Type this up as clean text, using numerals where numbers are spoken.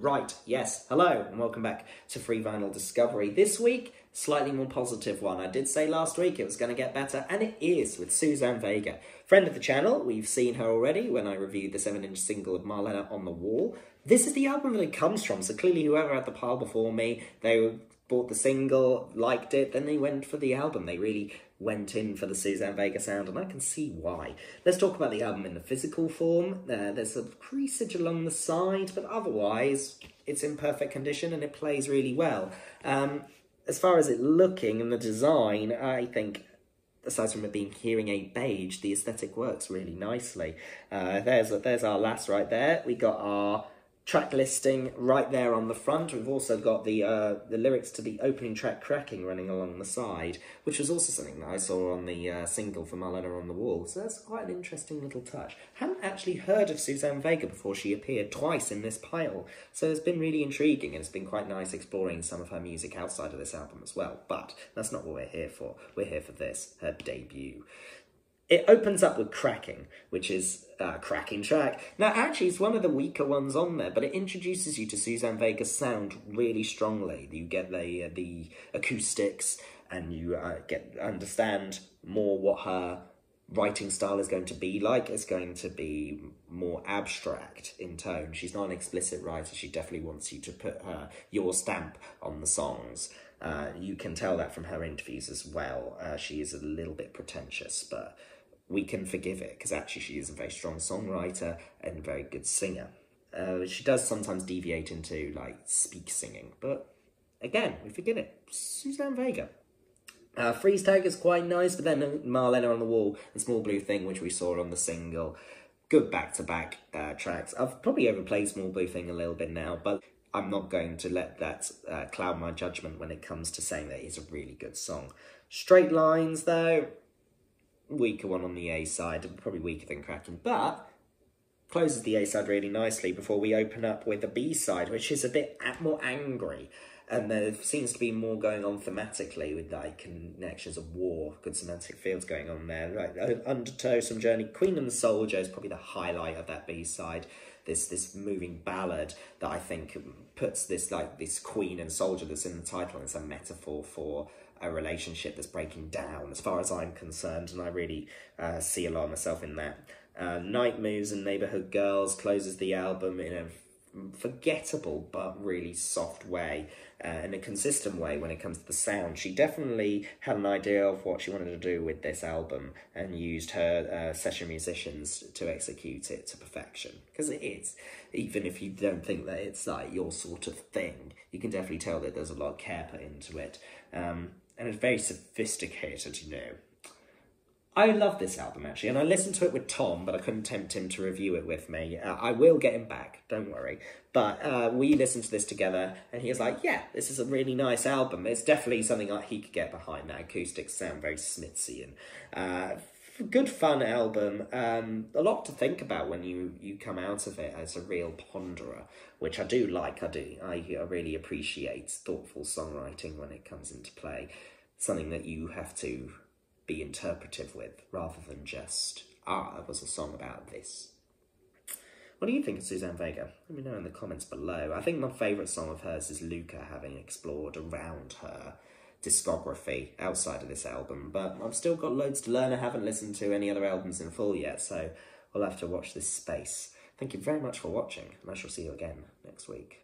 Right, yes, hello, and welcome back to Free Vinyl Discovery. This week, slightly more positive one. I did say last week it was going to get better, and it is, with Suzanne Vega. Friend of the channel, we've seen her already when I reviewed the 7-inch single of Marlena on the Wall. This is the album that it comes from, so clearly whoever had the pile before me, they bought the single, liked it, then they went for the album. They really went in for the Suzanne Vega sound, and I can see why. Let's talk about the album in the physical form. There's a creasage along the side, but otherwise it's in perfect condition and it plays really well. As far as it looking and the design, I think, aside from it being hearing aid beige, the aesthetic works really nicely. There's our lass right there. We got our track listing right there on the front. We've also got the lyrics to the opening track Cracking running along the side, which was also something that I saw on the single for Marlena on the Wall. So that's quite an interesting little touch. Hadn't actually heard of Suzanne Vega before she appeared twice in this pile, so it's been really intriguing, and it's been quite nice exploring some of her music outside of this album as well. But that's not what we're here for. We're here for this, her debut. It opens up with Cracking, which is a cracking track. Now, actually, it's one of the weaker ones on there, but it introduces you to Suzanne Vega's sound really strongly. You get the acoustics, and you understand more what her writing style is going to be like. It's going to be more abstract in tone. She's not an explicit writer. She definitely wants you to put your stamp on the songs. You can tell that from her interviews as well. She is a little bit pretentious, but we can forgive it, because actually she is a very strong songwriter and a very good singer. She does sometimes deviate into, like, speak singing, but again, we forgive it. Suzanne Vega. Freeze Tag is quite nice, but then Marlena on the Wall and Small Blue Thing, which we saw on the single. Good back-to-back tracks. I've probably overplayed Small Blue Thing a little bit now, but I'm not going to let that cloud my judgment when it comes to saying that it's a really good song. Straight Lines, though, weaker one on the A side, probably weaker than Cracking, but closes the A side really nicely before we open up with the B side, which is a bit more angry. And there seems to be more going on thematically with, like, connections of war, good semantic fields going on there. Like Undertow, Some Journey, Queen and the Soldier is probably the highlight of that B side. This moving ballad that I think puts this queen and soldier that's in the title, and it's a metaphor for a relationship that's breaking down, as far as I'm concerned, and I really see a lot of myself in that. Night Moves and Neighborhood Girls closes the album in a forgettable but really soft way, in a consistent way when it comes to the sound. She definitely had an idea of what she wanted to do with this album and used her session musicians to execute it to perfection, because it is. Even if you don't think that it's like your sort of thing, you can definitely tell that there's a lot of care put into it, and it's very sophisticated, you know. I love this album, actually, and I listened to it with Tom, but I couldn't tempt him to review it with me. I will get him back, don't worry. But we listened to this together, and he was like, yeah, this is a really nice album. It's definitely something like he could get behind. That acoustics sound very Smithy, and good fun album. A lot to think about when you come out of it as a real ponderer, which I do like. I really appreciate thoughtful songwriting when it comes into play. Something that you have to be interpretive with, rather than just, it was a song about this. What do you think of Suzanne Vega? Let me know in the comments below. I think my favourite song of hers is Luca, having explored around her discography outside of this album, but I've still got loads to learn. I haven't listened to any other albums in full yet, so we'll have to watch this space. Thank you very much for watching, and I shall see you again next week.